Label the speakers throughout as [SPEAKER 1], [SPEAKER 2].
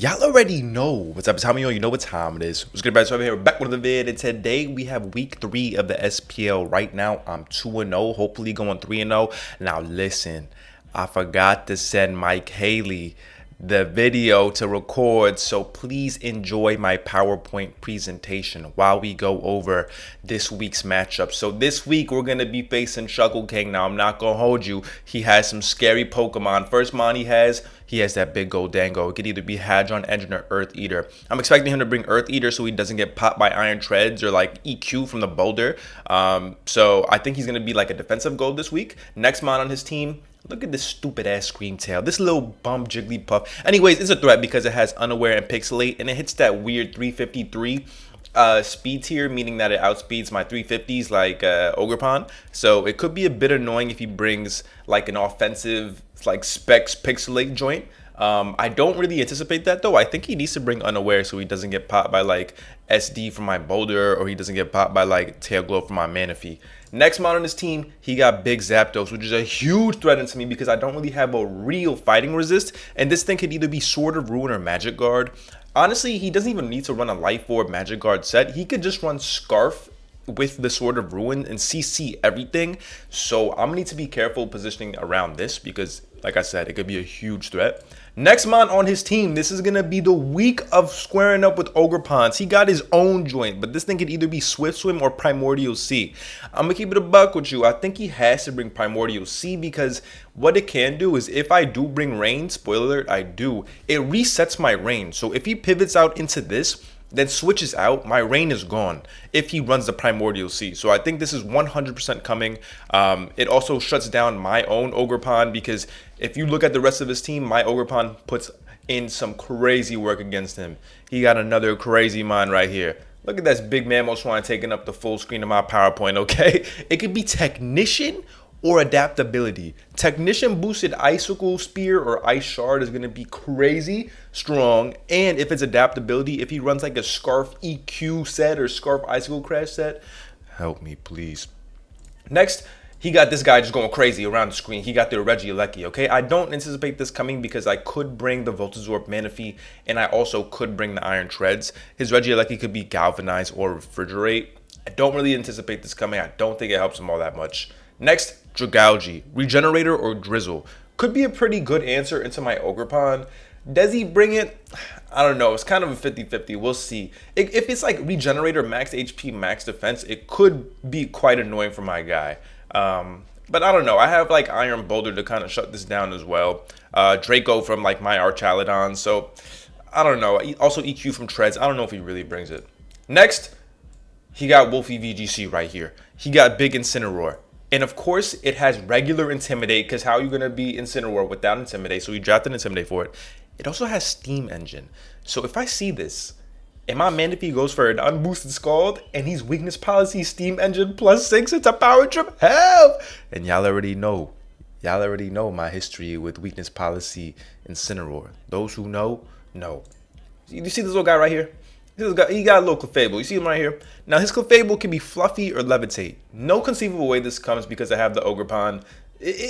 [SPEAKER 1] Y'all already know what's up. It's how you know what time it is. What's good, guys? So here, we're back with another vid. And today we have week 3 of the SPL. Right now, I'm 2-0, hopefully going 3-0. Now, listen, I forgot to send Mike Haley the video to record, so please enjoy my PowerPoint presentation while we go over this week's matchup. So this week we're gonna be facing Shuckleking. Now I'm not gonna hold you, he has some scary Pokemon. First mon he has that big gholdengo. It could either be Hadron Engine or Earth Eater. I'm expecting him to bring Earth Eater so he doesn't get popped by Iron Treads or like EQ from the boulder. So I think he's gonna be like a defensive gold this week. Next mon on his team, look at this stupid ass Scream Tail. This little bum Jigglypuff. Anyways, it's a threat because it has Unaware and Pixelate, and it hits that weird 353 speed tier, meaning that it outspeeds my 350s like Ogerpons. So it could be a bit annoying if he brings like an offensive like Specs Pixelate joint. I don't really anticipate that though. I think he needs to bring Unaware so he doesn't get popped by like SD from my Boulder, or he doesn't get popped by like Tail Glow from my Manaphy. Next mod on his team, he got Big Zapdos, which is a huge threat into me because I don't really have a real fighting resist. And this thing could either be Sword of Ruin or Magic Guard. Honestly, he doesn't even need to run a Life Orb Magic Guard set. He could just run Scarf with the Sword of Ruin and CC everything. So I'm gonna need to be careful positioning around this because, like I said, it could be a huge threat. Next mon on his team, this is gonna be the week of squaring up with Ogerpons. He got his own joint, but this thing could either be Swift Swim or Primordial Sea. I'm gonna keep it a buck with you. I think he has to bring Primordial Sea because what it can do is if I do bring rain, spoiler alert, I do, it resets my rain. So if he pivots out into this, then switches out, my rain is gone if he runs the Primordial Sea. So I think this is 100% coming. It also shuts down my own Ogerpons because if you look at the rest of his team, my Ogerpons puts in some crazy work against him. He got another crazy mon right here. Look at this big Mamoswine taking up the full screen of my PowerPoint, okay? It could be Technician or Adaptability. Technician boosted Icicle Spear or Ice Shard is going to be crazy strong. And if it's Adaptability, if he runs like a Scarf EQ set or Scarf Icicle Crash set, help me please. Next, he got this guy just going crazy around the screen. He got the Regieleki, okay? I don't anticipate this coming because I could bring the Voltazorb Manaphy and I also could bring the Iron Treads. His Regieleki could be Galvanize or Refrigerate. I don't really anticipate this coming. I don't think it helps him all that much. Next, Dragalge, Regenerator or Drizzle. Could be a pretty good answer into my Ogerpons. Does he bring it? I don't know. It's kind of a 50-50. We'll see. If it's like Regenerator, max HP, max defense, it could be quite annoying for my guy. But I don't know. I have like Iron Boulder to kind of shut this down as well. Draco from like my Archaludon. So I don't know. Also EQ from Treads. I don't know if he really brings it. Next, he got Wolfey VGC right here. He got Big Incineroar. And of course, it has regular Intimidate, because how are you going to be Incineroar without Intimidate? So we drafted Intimidate for it. It also has Steam Engine. So if I see this, and my Manaphy goes for an unboosted Scald, and he's Weakness Policy Steam Engine +6, it's a power trip, help! And y'all already know my history with Weakness Policy Incineroar. Those who know. You see this little guy right here? He got a little Clefable. You see him right here? Now, his Clefable can be Fluffy or Levitate. No conceivable way this comes because I have the Ogerpons.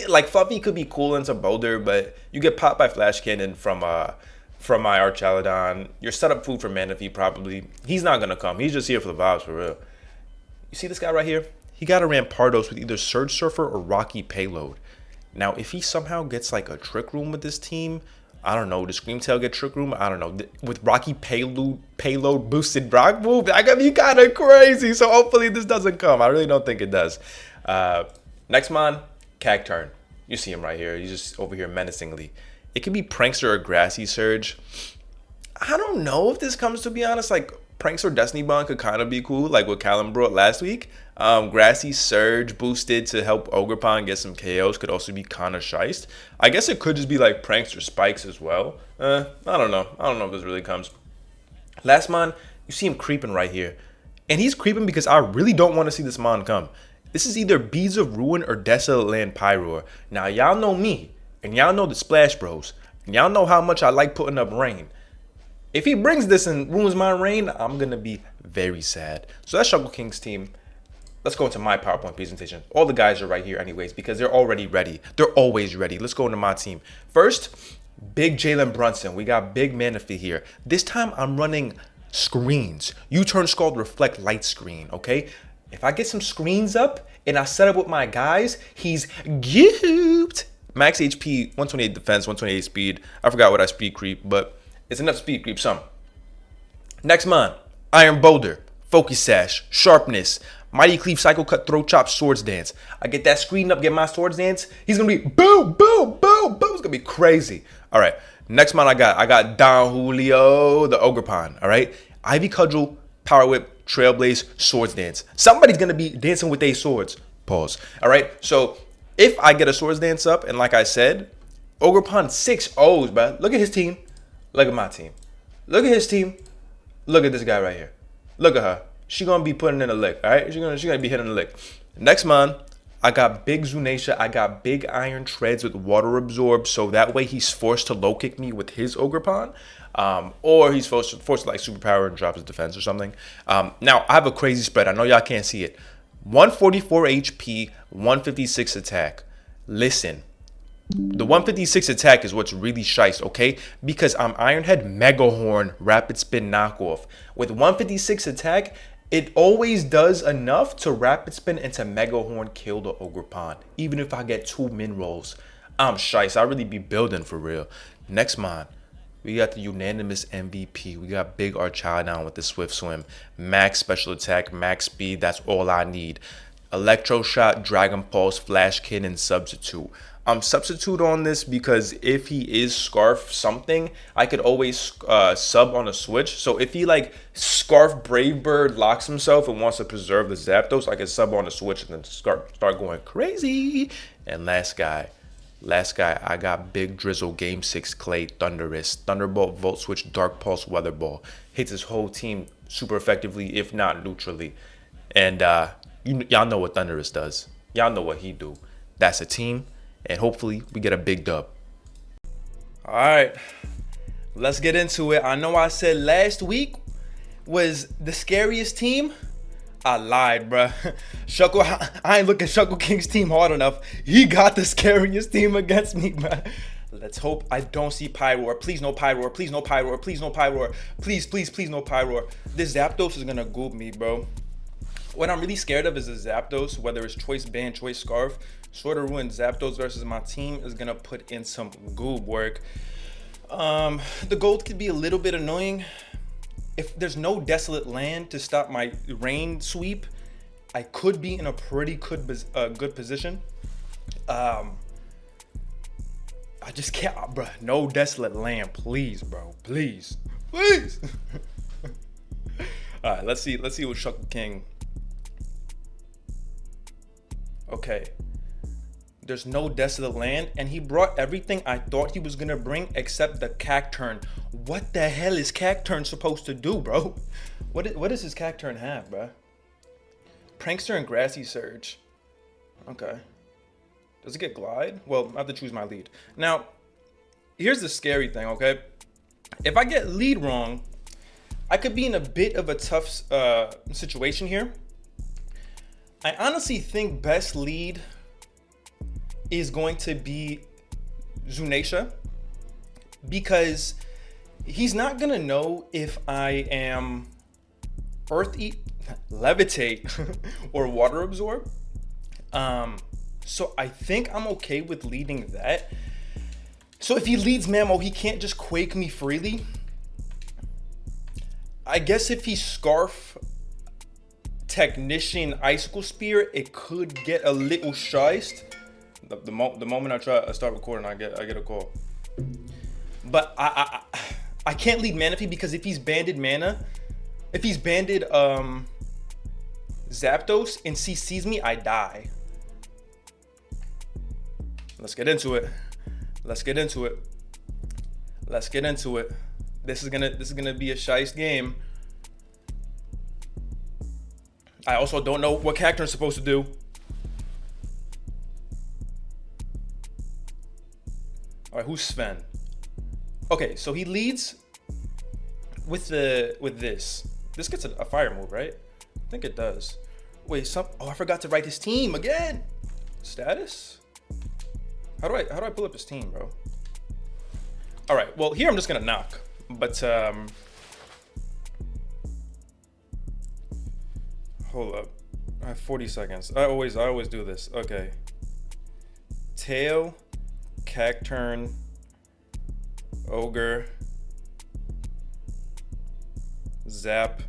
[SPEAKER 1] Like, Fluffy could be cool into Boulder, but you get popped by Flash Cannon from my Archaludon. You're set up food for Manaphy, probably. He's not going to come. He's just here for the vibes, for real. You see this guy right here? He got a Rampardos with either Surge Surfer or Rocky Payload. Now, if he somehow gets, like, a Trick Room with this team, I don't know, does Scream Tail get Trick Room? I don't know. With Rocky Payload boosted Rock move, that could be kind of crazy. So hopefully this doesn't come. I really don't think it does. Next mon, Cacturn. You see him right here. He's just over here menacingly. It could be Prankster or Grassy Surge. I don't know if this comes, to be honest. Like, Prankster Destiny Bond could kind of be cool, like what Callum brought last week. Grassy Surge boosted to help Ogerpons get some KOs could also be kind of shiced. I guess it could just be like Prankster Spikes as well. I don't know. I don't know if this really comes. Last mon, you see him creeping right here. And he's creeping because I really don't want to see this mon come. This is either Beads of Ruin or Desolate Land Pyroar. Now, y'all know me, and y'all know the Splash Bros, and y'all know how much I like putting up rain. If he brings this and ruins my rain, I'm going to be very sad. So that's Shuckle team. Let's go into my PowerPoint presentation. All the guys are right here anyways because they're already ready. They're always ready. Let's go into my team. First, Big Jalen Brunson. We got big Manaphy here. This time I'm running screens. U-turn Scald Reflect Light Screen, okay? If I get some screens up and I set up with my guys, he's gooped. Max HP, 128 defense, 128 speed. I forgot what I speed creep, but it's enough speed creep, some. Next mon, Iron Boulder, Focus Sash, Sharpness, Mighty Cleave, Cycle Cut, Throat Chop, Swords Dance. I get that screen up, get my Swords Dance. He's gonna be boom, boom, boom, boom. It's gonna be crazy. All right, next mon I got Don Julio, the Ogerpons. All right, Ivy Cudgel, Power Whip, Trailblaze, Swords Dance. Somebody's gonna be dancing with their swords. Pause. All right, so if I get a Swords Dance up, and like I said, Ogerpons 6 O's, bro. Look at his team. Look at my team. Look at his team. Look at this guy right here. Look at her. She gonna be putting in a lick, all right? She gonna be hitting a lick. Next month, I got big Zunacia. I got big Iron Treads with Water Absorb, so that way he's forced to low kick me with his Ogerpons, or he's forced to like superpower and drop his defense or something. Now I have a crazy spread. I know y'all can't see it. 144 HP, 156 attack. Listen. The 156 attack is what's really shice, okay? Because I'm Ironhead Mega Horn Rapid Spin Knockoff. With 156 attack, it always does enough to Rapid Spin into Mega Horn kill the Ogerpons. Even if I get 2 min rolls, I'm shice. I really be building for real. Next mon, we got the unanimous MVP. We got Big Showdown with the Swift Swim. Max special attack, max speed, that's all I need. Electro Shot, Dragon Pulse, Flash Kid, and Substitute. I'm substitute on this because if he is Scarf something, I could always sub on a switch. So if he like Scarf Brave Bird locks himself and wants to preserve the Zapdos, I can sub on a switch and then start going crazy. And last guy, I got Big Drizzle Game 6 Clay Thunderous, Thunderbolt, Volt Switch, Dark Pulse, Weather Ball. Hits his whole team super effectively, if not neutrally. And y'all know what Thunderous does. Y'all know what he do. That's a team. And hopefully we get a big dub. All right, let's get into it. I know I said last week was the scariest team. I lied, bruh. I ain't looking Shuckleking's team hard enough. He got the scariest team against me, bruh. Let's hope I don't see Pyroar. Please no Pyroar. Please no Pyroar. Please no Pyroar. Please, please, please no Pyroar. This Zapdos is gonna goop me, bro. What I'm really scared of is the Zapdos, whether it's Choice Band, Choice Scarf. Sort of ruined Zapdos versus my team is gonna put in some goob work. The gold could be a little bit annoying. If there's no Desolate Land to stop my rain sweep, I could be in a pretty good position. I just can't, bro. No Desolate Land, please, bro. Please, please. All right, let's see what Shuckleking. Okay. There's no Desolate Land, and he brought everything I thought he was gonna bring except the Cacturn. What the hell is Cacturn supposed to do, bro? What does his Cacturn have, bro? Prankster and Grassy Surge. Okay. Does it get Glide? Well, I have to choose my lead. Now, here's the scary thing, okay? If I get lead wrong, I could be in a bit of a tough situation here. I honestly think best lead is going to be Zunacia, because he's not gonna know if I am Earth Eat, Levitate, or Water Absorb. So I think I'm okay with leading that. So if he leads Mamo, he can't just Quake me freely. I guess if he Scarf Technician Icicle Spear, it could get a little shiced. The moment I start recording, I get a call. But I can't lead Manaphy because if he's banded Zapdos and CCs me, I die. Let's get into it. Let's get into it. Let's get into it. This is gonna be a shice game. I also don't know what Cacturn's supposed to do. All right, who's Sven? Okay, so he leads with this. This gets a fire move, right? I think it does. Wait, oh, I forgot to write his team again. Status? How do I pull up his team, bro?
[SPEAKER 2] All right, well, here I'm just gonna knock, but hold up. I have 40 seconds. I always do this. Okay. Tail, cacturn, ogre, zap,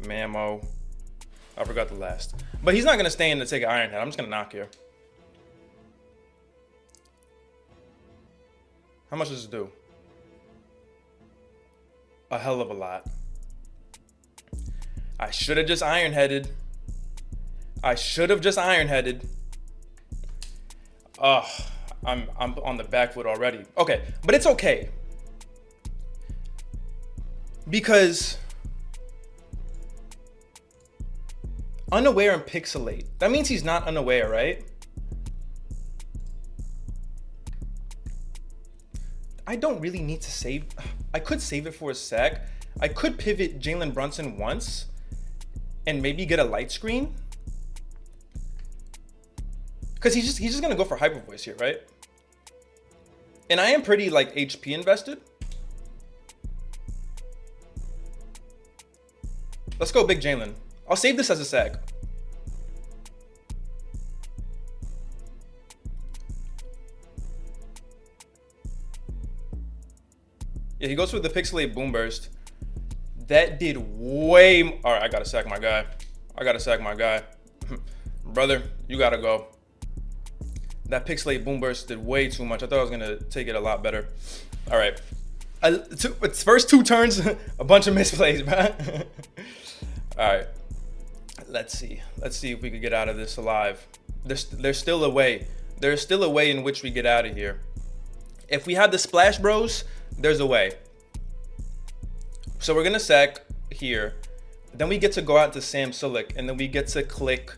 [SPEAKER 2] mammo. I forgot the last. But he's not gonna stay in to take an iron head. I'm just gonna knock here. How much does it do? A hell of a lot. I should have just iron headed. I should have just iron headed. Ugh, I'm on the back foot already. Okay, but it's okay. Because unaware and pixelate. That means he's not unaware, right? I don't really need to save. I could save it for a sec. I could pivot Jalen Brunson once and maybe get a light screen. Because he's just gonna go for hyper voice here, right? And I am pretty like HP invested. Let's go big Jalen. I'll save this as a sec. Yeah, he goes for the pixelate boom burst. That did way. All right, I gotta sack my guy. Brother, you gotta go. That pixelate boom burst did way too much. I thought I was gonna take it a lot better. All right. Its first 2 turns, a bunch of misplays, bro. All right. Let's see if we could get out of this alive. There's still a way. There's still a way in which we get out of here. If we had the Splash Bros, there's a way. So we're gonna sack here. Then we get to go out to Sam Silik, and then we get to click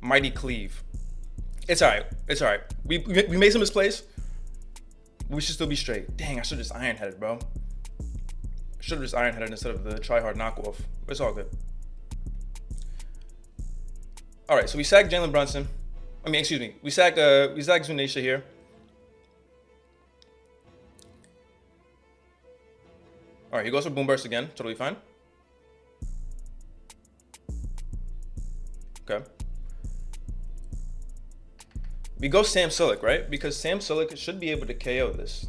[SPEAKER 2] Mighty Cleave. It's all right. We made some misplays. We should still be straight. Dang, I should just iron headed, bro. Should have just iron headed instead of the try hard knockoff. It's all good. All right, so we sack Jalen Brunson. I mean, excuse me. We sack Zunisha here. All right, he goes for boom burst again. Totally fine. Okay. We go Sam Silik, right? Because Sam Silik should be able to KO this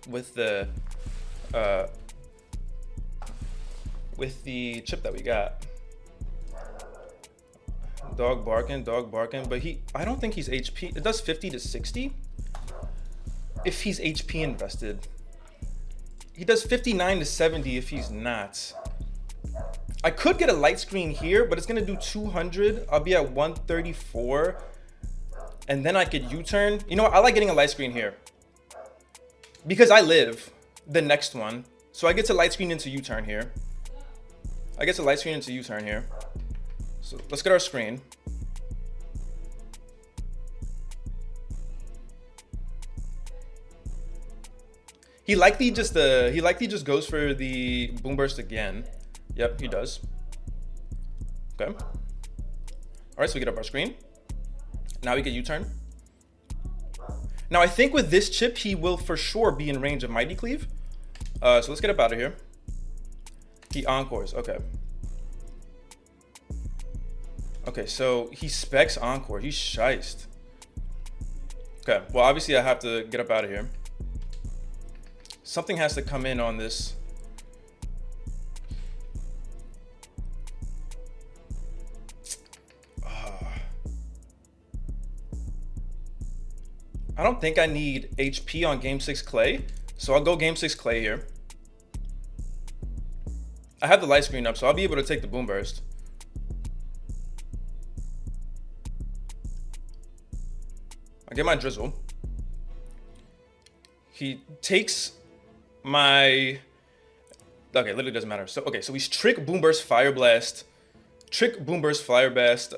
[SPEAKER 2] with the chip that we got. Dog barking, but I don't think he's HP. It does 50 to 60 if he's HP invested. He does 59 to 70 if he's not. I could get a light screen here, but it's gonna do 200. I'll be at 134. And then I could U-turn. You know what? I like getting a light screen here because I live the next one. So I get to light screen into U-turn here. So let's get our screen. He likely just goes for the boom burst again. Yep, he does. Okay. All right, so we get up our screen. Now we get U-turn. Now I think with this chip, he will for sure be in range of Mighty Cleave. So let's get up out of here. He encores, okay. Okay, so he specs encore, he's shiced. Okay, well obviously I have to get up out of here. Something has to come in on this. I don't think I need HP on Game 6 Clay, so I'll go Game 6 Clay here. I have the light screen up, so I'll be able to take the boom burst. I get my drizzle. He takes my... Okay, literally doesn't matter. So, okay, so we trick boom burst, fire blast. Trick boom burst, fire blast,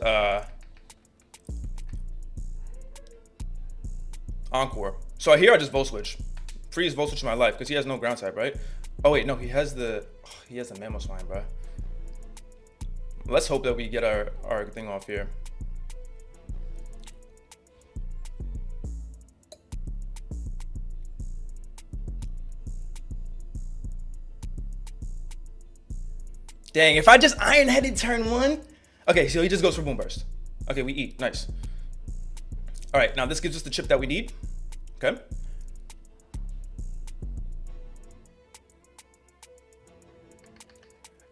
[SPEAKER 2] encore. So here I just volt switch. Freeze volt switch my life because he has no ground type, right? Oh wait, no, he has the mammo swine, bro. Let's hope that we get our thing off here. Dang, if I just iron-headed turn 1. Okay, so he just goes for Boom Burst. Okay, we eat. Nice. All right, now this gives us the chip that we need. Okay.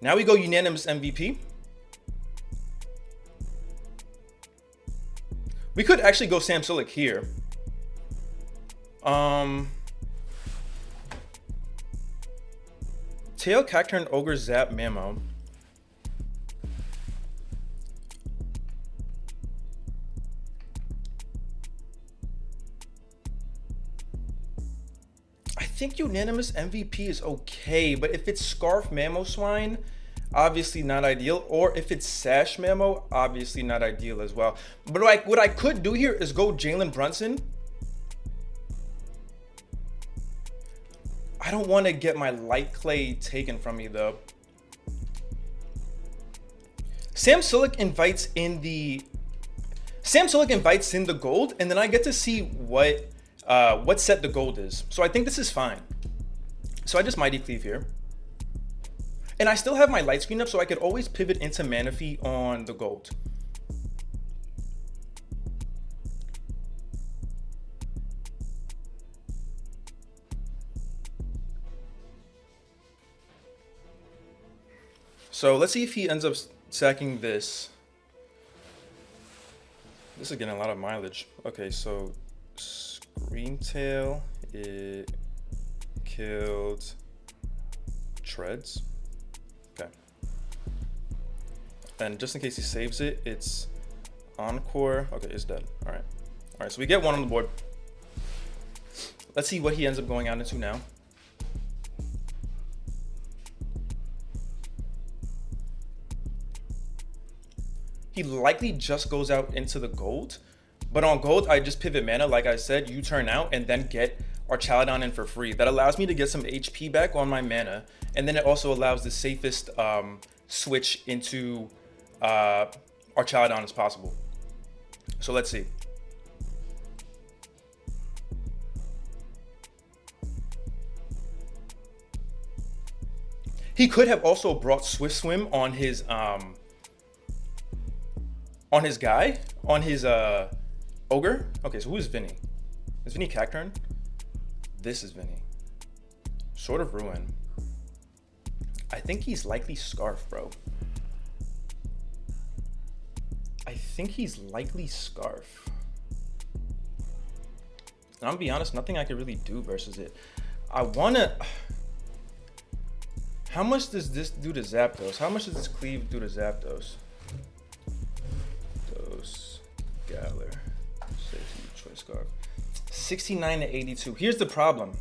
[SPEAKER 2] Now we go unanimous MVP. We could actually go Samsilic here. Tail, Cacturn, Ogre, Zap, Mamo. I think unanimous MVP is okay, but if it's Scarf, Mamoswine, obviously not ideal. Or if it's Sash Mamo, obviously not ideal as well. But what I could do here is go Jalen Brunson. I don't want to get my light clay taken from me though. Samsilic invites in the gold, and then I get to see what set the gold is. So I think this is fine. So I just Mighty Cleave here. And I still have my light screen up, so I could always pivot into Manaphy on the gold. So let's see if he ends up sacking this. This is getting a lot of mileage. Okay, so Screamtail, it killed Treads. Okay. And just in case he saves it, it's Encore. Okay, it's dead. All right. All right, so we get one on the board. Let's see what he ends up going out into now. He likely just goes out into the gold, but on gold, I just pivot mana. Like I said, you turn out and then get Archaludon in for free. That allows me to get some HP back on my mana. And then it also allows the safest switch into Archaludon as possible. So let's see. He could have also brought Swift Swim on his Ogre. Okay, so who is Vinny? Is Vinny Cacturn? This is Vinny. Sword of Ruin. I think he's likely Scarf, bro. I think he's likely Scarf. And I'm gonna be honest, nothing I could really do versus it. I wanna... How much does this do to Zapdos? How much does this cleave do to Zapdos? Galler, safety, choice scarf. 69 to 82. Here's the problem.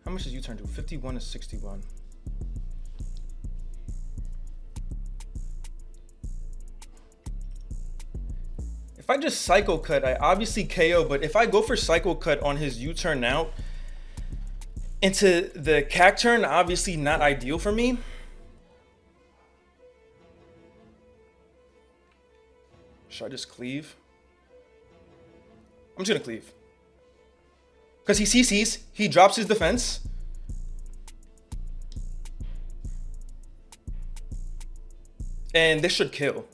[SPEAKER 2] How much does U-turn do? 51 to 61. If I just Psycho Cut, I obviously KO, but if I go for Psycho Cut on his U-turn out into the Cacturn, obviously not ideal for me. Should I just cleave? I'm just gonna cleave. Because he CCs, he drops his defense. And this should kill.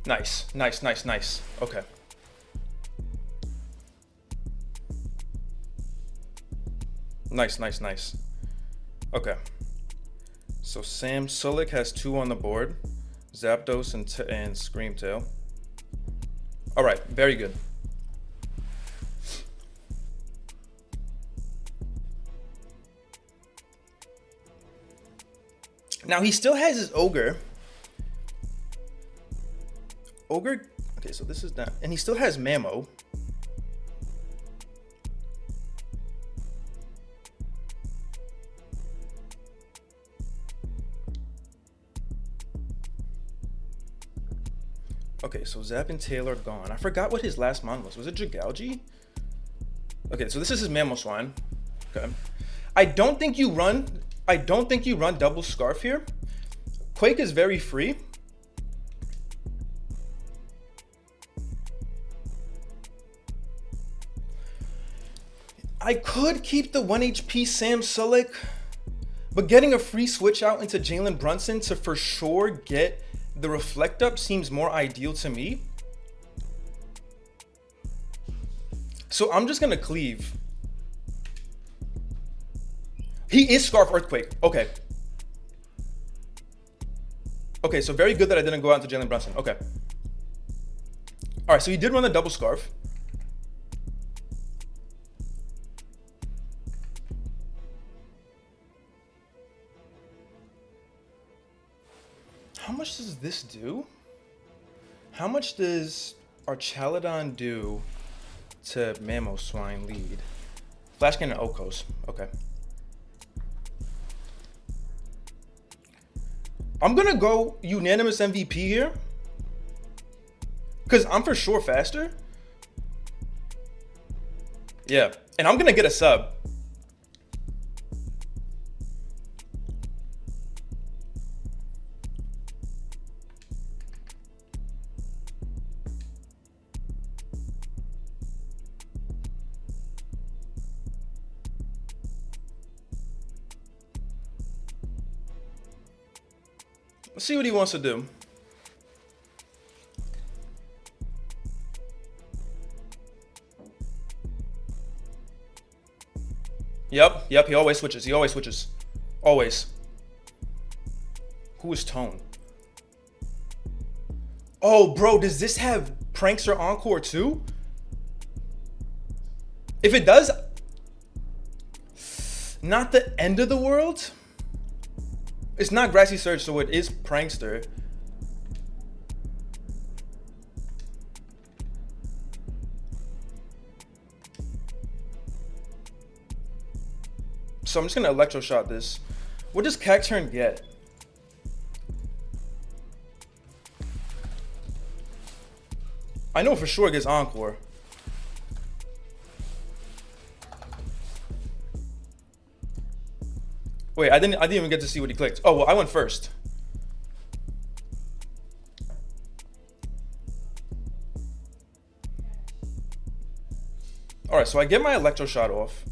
[SPEAKER 2] Nice, nice, nice, nice. Okay. Nice, nice, nice. Okay. So Samsilic has 2 on the board. Zapdos and Screamtail. All right, very good. Now he still has his Ogre. Ogre, okay, so this is done. And he still has Mamo. Okay, so Zap and Tail are gone. I forgot what his last mon was. Was it Jigalgi? Okay, so this is his Mamoswine. Okay. I don't think you run double Scarf here. Quake is very free. I could keep the 1 HP Sam Sulek, but getting a free switch out into Jalen Brunson to for sure get the reflect up seems more ideal to me. So I'm just gonna cleave. He is Scarf Earthquake. Okay. Okay, so very good that I didn't go out into Jalen Brunson. Okay. All right, so he did run the double Scarf. How much does this do? How much does our Chaladon do to Mamoswine lead? Flash Cannon and Okos. Okay. I'm gonna go unanimous MVP here, because I'm for sure faster. Yeah, and I'm gonna get a sub. Let's see what he wants to do. Yep, he always switches. He always switches. Always. Who is Tone? Oh, bro, does this have Prankster Encore too? If it does, not the end of the world. It's not Grassy Surge, so it is Prankster. So I'm just gonna Electro Shot this. What does Cacturn get? I know for sure it gets Encore. Wait, I didn't even get to see what he clicked. Oh, well, I went first. All right, so I get my Electro Shot off.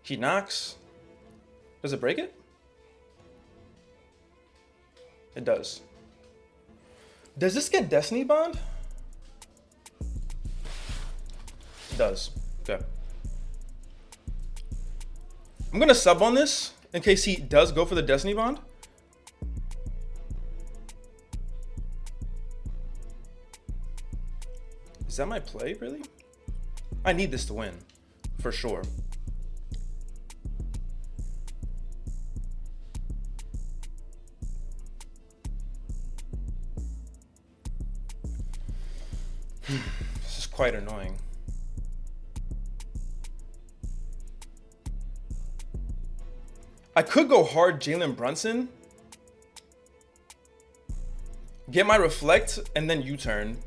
[SPEAKER 2] He knocks. Does it break it? It does. Does this get Destiny Bond? It does. Okay. I'm gonna sub on this in case he does go for the Destiny Bond. Is that my play, really? I need this to win, for sure. This is quite annoying. I could go hard Jalen Brunson, get my Reflect, and then U-turn.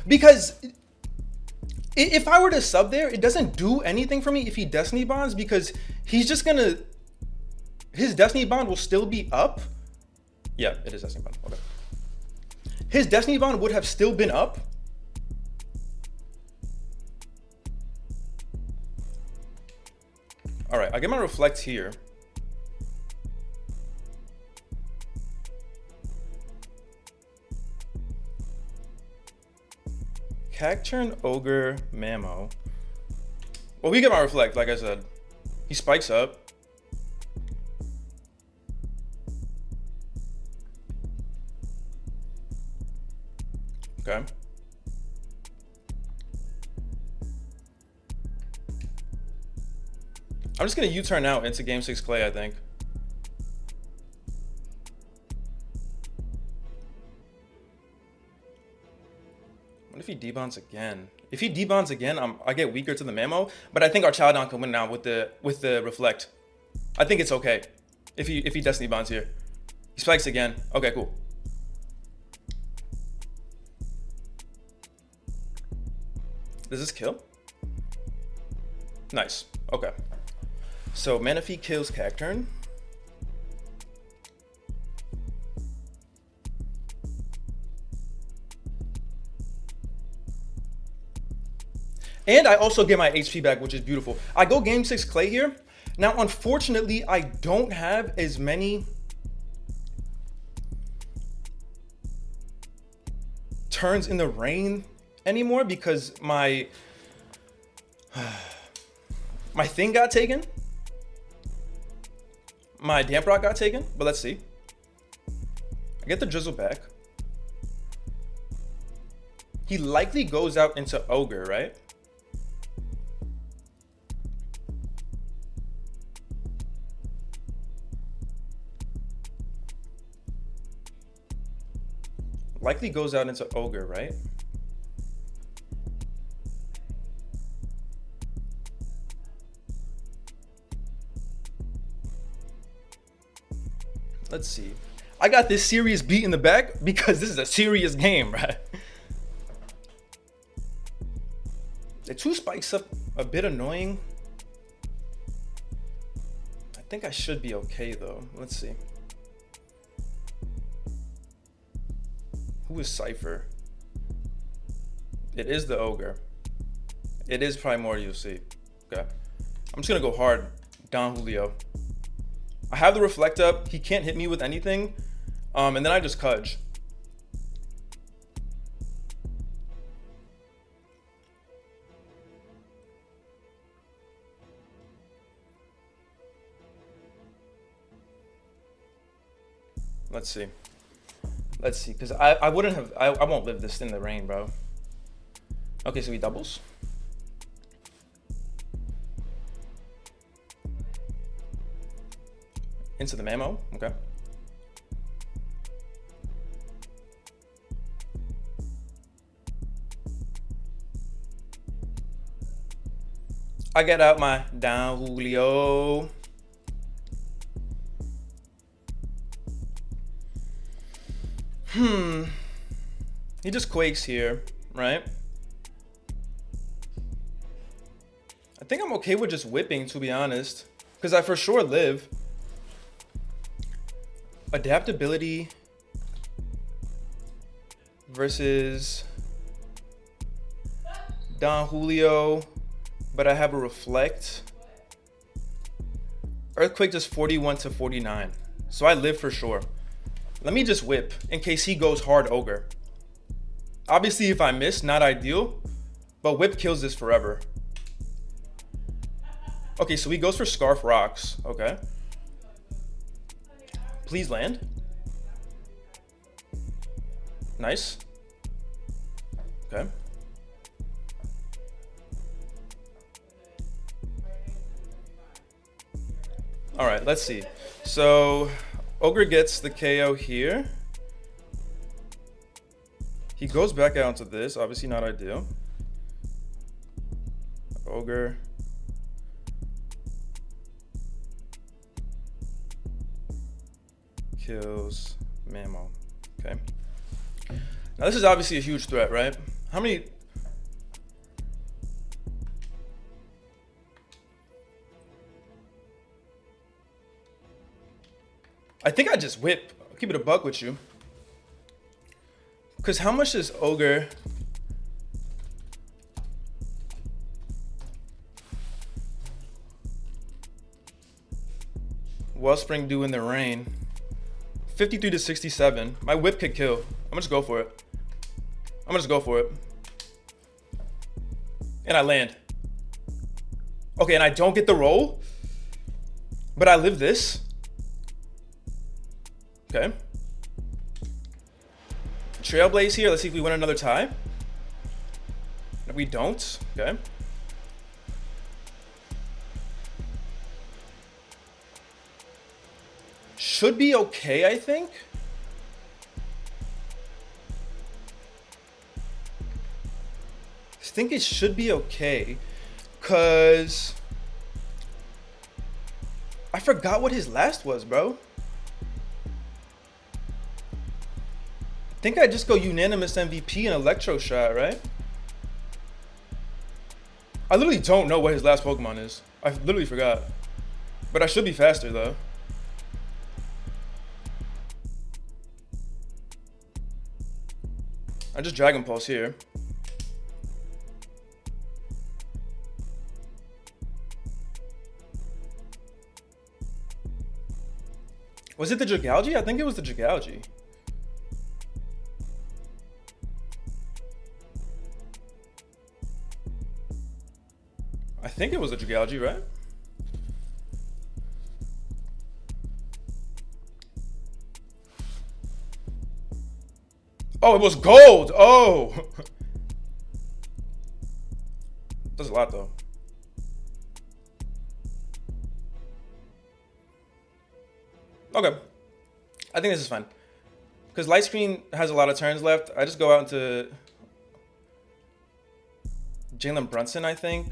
[SPEAKER 2] Because if I were to sub there, it doesn't do anything for me if he Destiny Bonds, because he's just gonna, his Destiny Bond will still be up. Yeah, it is Destiny Bond, okay. His Destiny Bond would have still been up. All right, I get my Reflect here. Cacturn, Ogre, Mamo. Well, we get my Reflect, like I said. He spikes up. Okay. I'm just gonna U-turn out into Game 6 Clay, I think. What if he debonds again? If he debonds again, I get weaker to the Mamo, but I think our Chaladon can win now with the Reflect. I think it's okay if he Destiny Bonds here. He spikes again. Okay, cool. Does this kill? Nice. Okay. So Manaphy kills Cacturn. And I also get my HP back, which is beautiful. I go game 6 Clay here. Now, unfortunately, I don't have as many turns in the rain anymore because my thing got taken. My Damp Rock got taken, but let's see. I get the drizzle back. He likely goes out into Ogre, right? Likely goes out into Ogre, right? Let's see. I got this serious beat in the back because this is a serious game, right? The 2 spikes up a bit annoying. I think I should be okay though. Let's see. Who is Cypher? It is the Ogre. It is Primordial Seed. Okay. I'm just gonna go hard. Don Julio. I have the Reflect up. He can't hit me with anything. And then I just Cudge. Let's see. Let's see, because I wouldn't have, I won't live this in the rain, bro. Okay, so he doubles. Into the Mamo, okay. I get out my Don Julio. He just Quakes here, right? I think I'm okay with just whipping, to be honest, because I for sure live. Adaptability versus Don Julio, but I have a Reflect. Earthquake does 41 to 49, so I live for sure. Let me just whip in case he goes hard Ogre. Obviously, if I miss, not ideal, but whip kills this forever. Okay, so he goes for Scarf Rocks. Okay. Please land. Nice. Okay. All right, let's see. So Ogre gets the KO here. He goes back out into this, obviously not ideal. Ogre. Kills Mamo. Okay. Now this is obviously a huge threat, right? How many? I think I just whip. I'll keep it a buck with you. Because how much does Ogre? Wellspring do in the rain? 53 to 67. My whip could kill. I'm gonna just go for it. I'm gonna just go for it. And I land. Okay, and I don't get the roll, but I live this. Okay. Trailblaze here. Let's see if we win another tie. No, we don't. Okay. Should be okay, I think. I think it should be okay, cause I forgot what his last was, bro. I think I just go unanimous MVP and electro shot, right? I literally don't know what his last Pokemon is. I literally forgot. But I should be faster though. I just Dragon Pulse here. Was it the Jigalgi? I think it was the Jigalgi. I think it was a Jigalgi, right? Oh, it was gold. Oh. Does a lot though. Okay. I think this is fine. Because light screen has a lot of turns left. I just go out into Jalen Brunson, I think.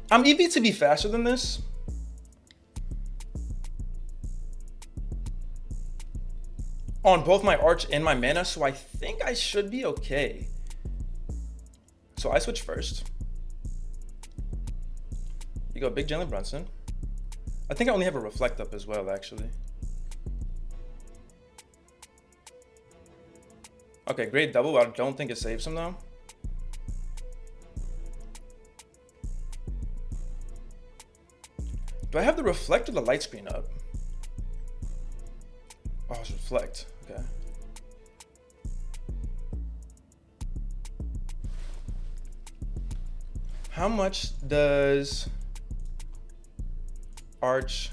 [SPEAKER 2] I'm EV to be faster than this. On both my Arch and my Mana, so I think I should be okay. So I switch first. You go big Jalen Brunson. I think I only have a Reflect up as well, actually. Okay, great double. I don't think it saves him though. Do I have the Reflect or the light screen up? Oh, it's Reflect. Okay. How much does Arch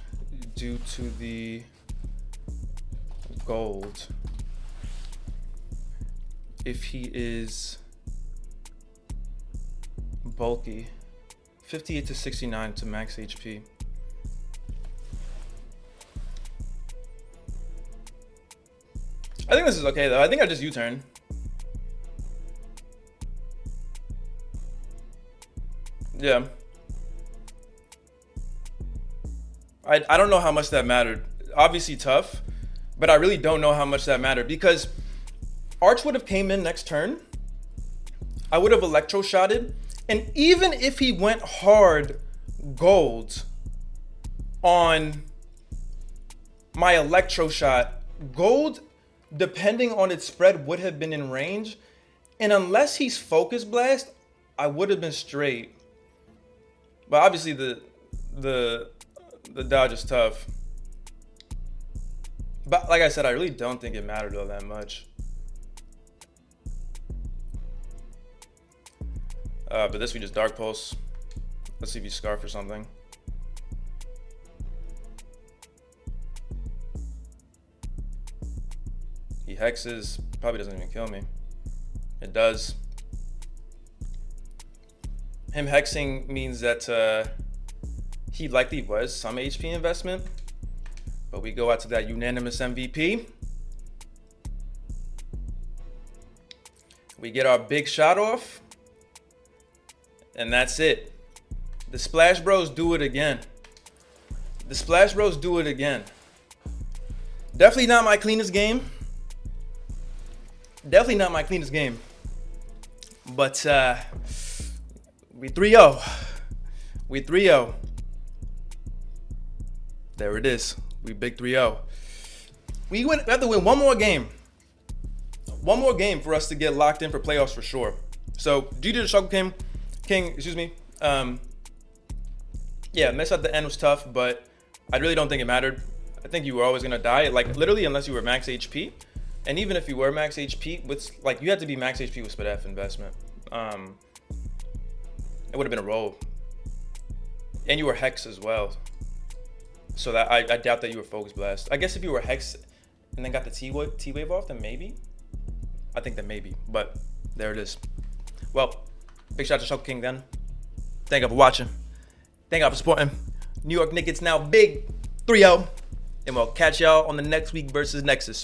[SPEAKER 2] do to the gold if he is bulky? 58 to 69 to max HP. I think this is okay though. I think I just U-turn. Yeah. I don't know how much that mattered. Obviously tough, but I really don't know how much that mattered because Arch would have came in next turn. I would have electro-shotted, and even if he went hard gold on my electro shot, gold, depending on its spread, would have been in range. And unless he's Focus Blast, I would have been straight. But obviously the dodge is tough. But like I said, I really don't think it mattered all that much. But this we just Dark Pulse. Let's see if he's Scarf or something. He hexes, probably doesn't even kill me. It does. Him hexing means that he likely was some HP investment, but we go out to that unanimous MVP. We get our big shot off, and that's it. The Splash Bros do it again. The Splash Bros do it again. Definitely not my cleanest game. Definitely not my cleanest game. But we 3-0. We 3-0. There it is. We big 3-0. We have to win one more game. One more game for us to get locked in for playoffs for sure. So due to the Shuckleking, excuse me. Yeah, mess at the end was tough, but I really don't think it mattered. I think you were always gonna die, like literally unless you were max HP. And even if you were max HP, with like you had to be max HP with SPL investment. It would have been a roll. And you were Hex as well. So that I doubt that you were Focus Blast. I guess if you were Hex and then got the T-Wave off, then maybe. I think that maybe, but there it is. Well, big shout out to Shuckleking then. Thank you for watching. Thank you for supporting. New York Nickits now big 3-0. And we'll catch y'all on the next week versus Nexus.